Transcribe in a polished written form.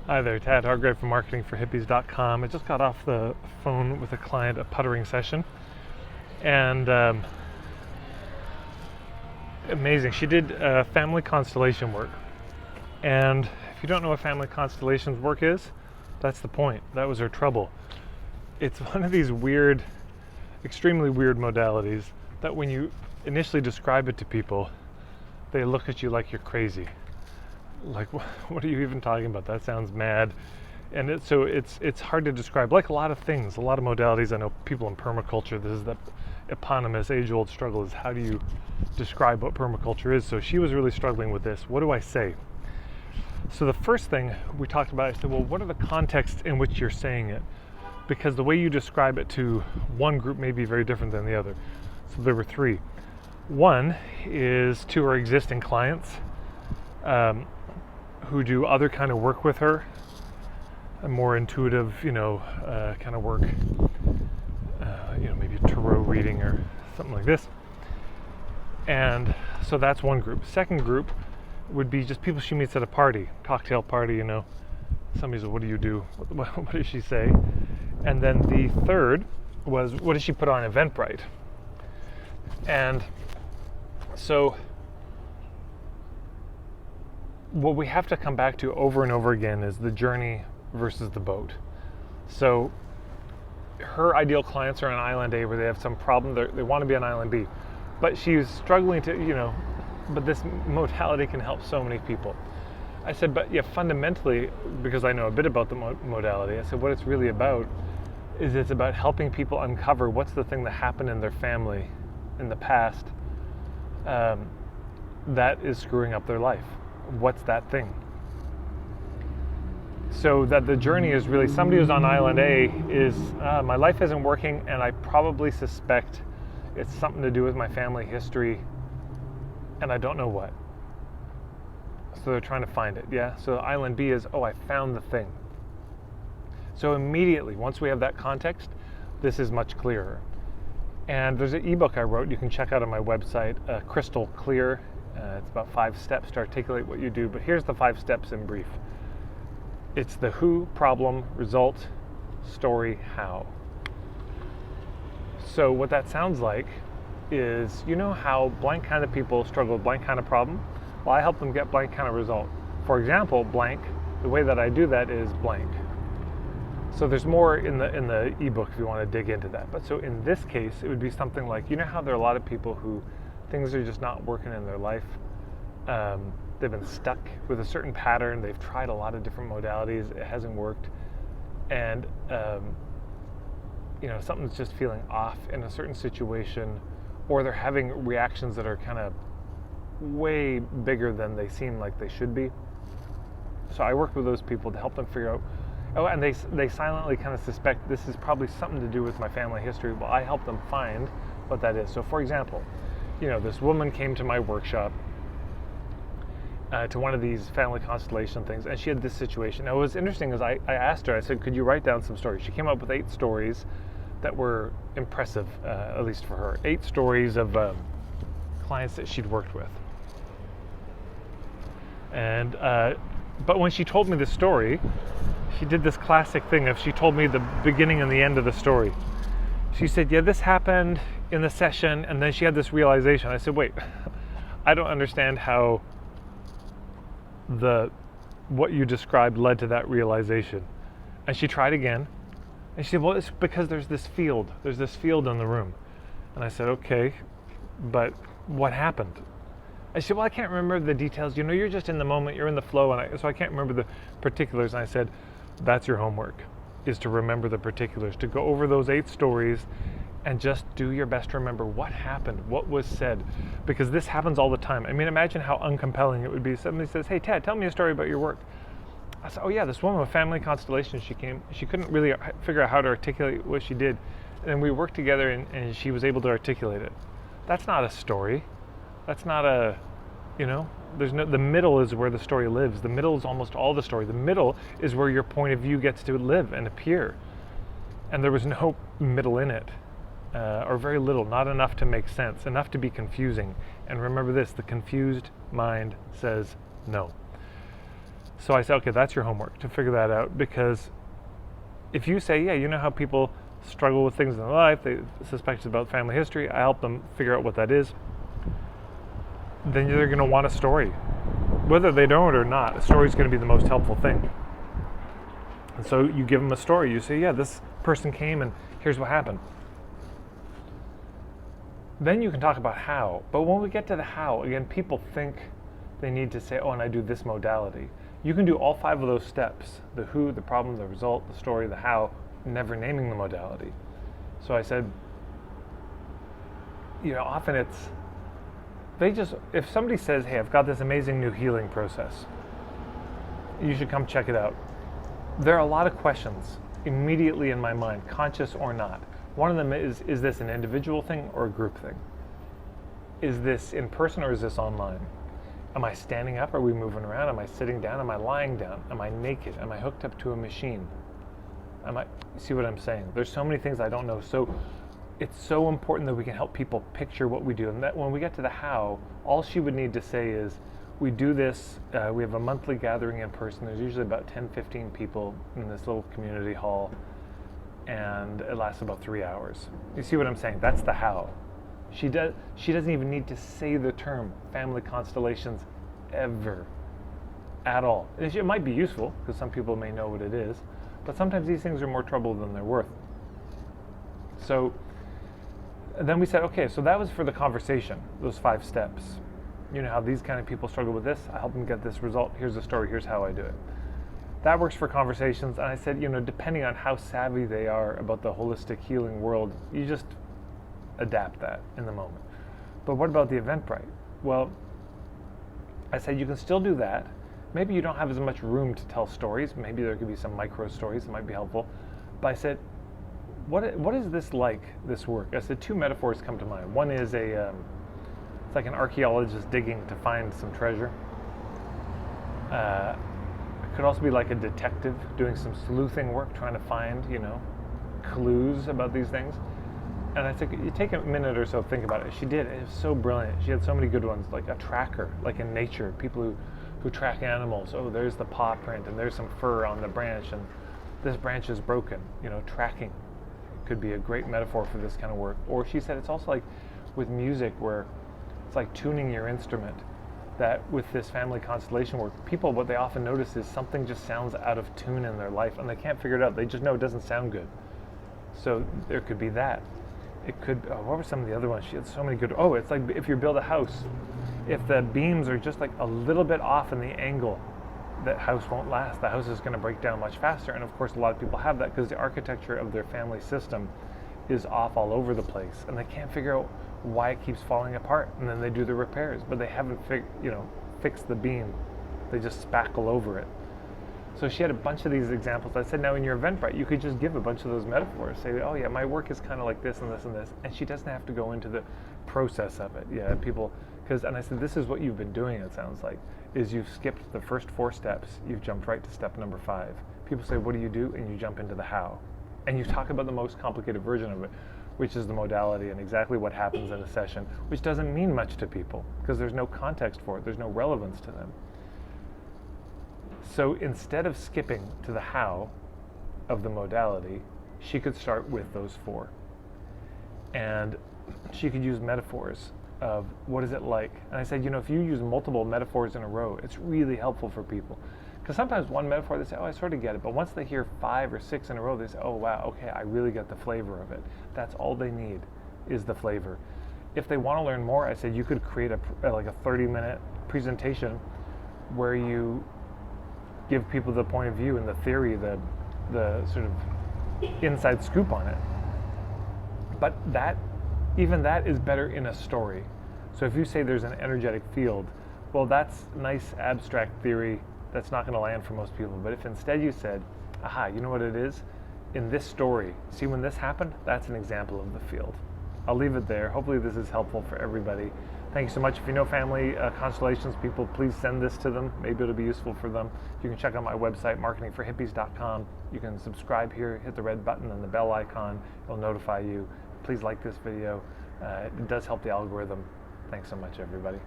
Hi there, Tad Hargrave from marketingforhippies.com. I just got off the phone with a client, a puttering session, and amazing. She did family constellation work. And if you don't know what family constellations work is, that's the point. That was her trouble. It's one of these weird, extremely weird modalities that when you initially describe it to people, they look at you like you're crazy. Like, what are you even talking about? That sounds mad. And it's hard to describe, like a lot of things, a lot of modalities. I know people in permaculture, this is the eponymous age-old struggle, is how do you describe what permaculture is? So she was really struggling with this. What do I say? So the first thing we talked about, I said, well, what are the contexts in which you're saying it? Because the way you describe it to one group may be very different than the other. So there were three. One is to her existing clients, who do other kind of work with her, a more intuitive, kind of work, maybe tarot reading or something like this. And so that's one group. Second group would be just people she meets at a party, cocktail party, Somebody says, what do you do? What does she say? And then the third was, what does she put on Eventbrite? And so what we have to come back to over and over again is the journey versus the boat. So her ideal clients are on Island A where they have some problem. They want to be on Island B. But she's struggling to, but this modality can help so many people. I said, but yeah, fundamentally, because I know a bit about the modality, I said, what it's really about is it's about helping people uncover what's the thing that happened in their family in the past that is screwing up their life. What's that thing? So that the journey is really somebody who's on Island A is, my life isn't working and I probably suspect it's something to do with my family history and I don't know what. So they're trying to find it, yeah? So Island B is, I found the thing. So immediately, once we have that context, this is much clearer. And there's an ebook I wrote you can check out on my website, Crystal Clear. It's about 5 steps to articulate what you do, but here's the 5 steps in brief. It's the who, problem, result, story, how. So what that sounds like is, how blank kind of people struggle with blank kind of problem? Well, I help them get blank kind of result. For example, blank, the way that I do that is blank. So there's more in the ebook if you want to dig into that. But so in this case, it would be something like, how there are a lot of people who things are just not working in their life. They've been stuck with a certain pattern. They've tried a lot of different modalities. It hasn't worked. And, something's just feeling off in a certain situation, or they're having reactions that are kind of way bigger than they seem like they should be. So I work with those people to help them figure out, and they silently kind of suspect this is probably something to do with my family history. Well, I help them find what that is. So for example, this woman came to my workshop to one of these family constellation things, and she had this situation. Now, what was interesting is I asked her, I said, could you write down some stories? She came up with 8 stories that were impressive, at least for her. 8 stories of clients that she'd worked with. And but when she told me the story, she did this classic thing of she told me the beginning and the end of the story. She said, yeah, this happened in the session, and then she had this realization. I said, wait, I don't understand how what you described led to that realization. And she tried again, and she said, well, it's because there's this field in the room. And I said, okay, but what happened? I said, well, I can't remember the details. You're just in the moment, you're in the flow, so I can't remember the particulars. And I said, that's your homework, is to remember the particulars, to go over those 8 stories and just do your best to remember what happened, what was said, because this happens all the time. I mean, imagine how uncompelling it would be. Somebody says, hey, Ted, tell me a story about your work. I said, oh yeah, this woman with family constellations, she couldn't really figure out how to articulate what she did. And we worked together and she was able to articulate it. That's not a story. That's not a, the middle is where the story lives. The middle is almost all the story. The middle is where your point of view gets to live and appear. And there was no middle in it. Or very little, not enough to make sense, enough to be confusing. And remember this, the confused mind says no. So I said, okay, that's your homework to figure that out, because if you say, yeah, you know how people struggle with things in their life, they suspect it's about family history, I help them figure out what that is, then they're going to want a story. Whether they don't or not, a story is going to be the most helpful thing. And so you give them a story. You say, yeah, this person came and here's what happened. Then you can talk about how. But when we get to the how, again, people think they need to say, oh, and I do this modality. You can do all 5 of those steps: the who, the problem, the result, the story, the how, never naming the modality. So I said, often it's, if somebody says, hey, I've got this amazing new healing process, you should come check it out. There are a lot of questions immediately in my mind, conscious or not. One of them is this an individual thing or a group thing? Is this in person or is this online? Am I standing up? Are we moving around? Am I sitting down? Am I lying down? Am I naked? Am I hooked up to a machine? See what I'm saying? There's so many things I don't know. So it's so important that we can help people picture what we do. And that when we get to the how, all she would need to say is, we do this, we have a monthly gathering in person. There's usually about 10, 15 people in this little community hall, and it lasts about 3 hours. You see what I'm saying? That's the how. She doesn't even need to say the term family constellations ever, at all. It might be useful, because some people may know what it is, but sometimes these things are more trouble than they're worth. So then we said, okay, so that was for the conversation, those 5 steps. You know how these kind of people struggle with this, I help them get this result, here's the story, here's how I do it. That works for conversations, and I said, depending on how savvy they are about the holistic healing world, you just adapt that in the moment. But what about the Eventbrite? Well, I said you can still do that. Maybe you don't have as much room to tell stories, maybe there could be some micro stories that might be helpful. But I said, what is this like, this work? I said 2 metaphors come to mind. One is it's like an archaeologist digging to find some treasure. It could also be like a detective doing some sleuthing work, trying to find, clues about these things. And I said, you take a minute or so to think about it. She did. It was so brilliant. She had so many good ones, like a tracker, like in nature, people who track animals. Oh, there's the paw print, and there's some fur on the branch, and this branch is broken. Tracking could be a great metaphor for this kind of work. Or she said it's also like with music, where it's like tuning your instrument. That with this family constellation work, people, what they often notice is something just sounds out of tune in their life, and they can't figure it out. They just know it doesn't sound good. So there could be that. It could, what were some of the other ones? She had so many good, it's like if you build a house, if the beams are just like a little bit off in the angle, that house won't last. The house is going to break down much faster. And of course, a lot of people have that because the architecture of their family system is off all over the place, and they can't figure out why it keeps falling apart. And then they do the repairs, but they haven't fixed the beam. They just spackle over it. So she had a bunch of these examples. I said, now in your Eventbrite, you could just give a bunch of those metaphors. Say, oh yeah, my work is kind of like this and this and this. And she doesn't have to go into the process of it. Yeah, people, and I said, this is what you've been doing, it sounds like, is you've skipped the first 4 steps. You've jumped right to step number 5. People say, what do you do? And you jump into the how. And you talk about the most complicated version of it, which is the modality and exactly what happens in a session, which doesn't mean much to people because there's no context for it. There's no relevance to them. So instead of skipping to the how of the modality, she could start with those 4. And she could use metaphors of what is it like. And I said, if you use multiple metaphors in a row, it's really helpful for people. Because sometimes one metaphor, they say, oh, I sort of get it. But once they hear 5 or 6 in a row, they say, oh, wow, okay, I really get the flavor of it. That's all they need is the flavor. If they want to learn more, I said you could create a 30-minute presentation where you give people the point of view and the theory, the sort of inside scoop on it. But even that is better in a story. So if you say there's an energetic field, well, that's nice abstract theory. That's not going to land for most people. But if instead you said, aha, you know what it is? In this story, see when this happened? That's an example of the field. I'll leave it there. Hopefully this is helpful for everybody. Thank you so much. If you know family constellations people, please send this to them. Maybe it'll be useful for them. You can check out my website, marketingforhippies.com. You can subscribe here, hit the red button and the bell icon. It'll notify you. Please like this video. It does help the algorithm. Thanks so much, everybody.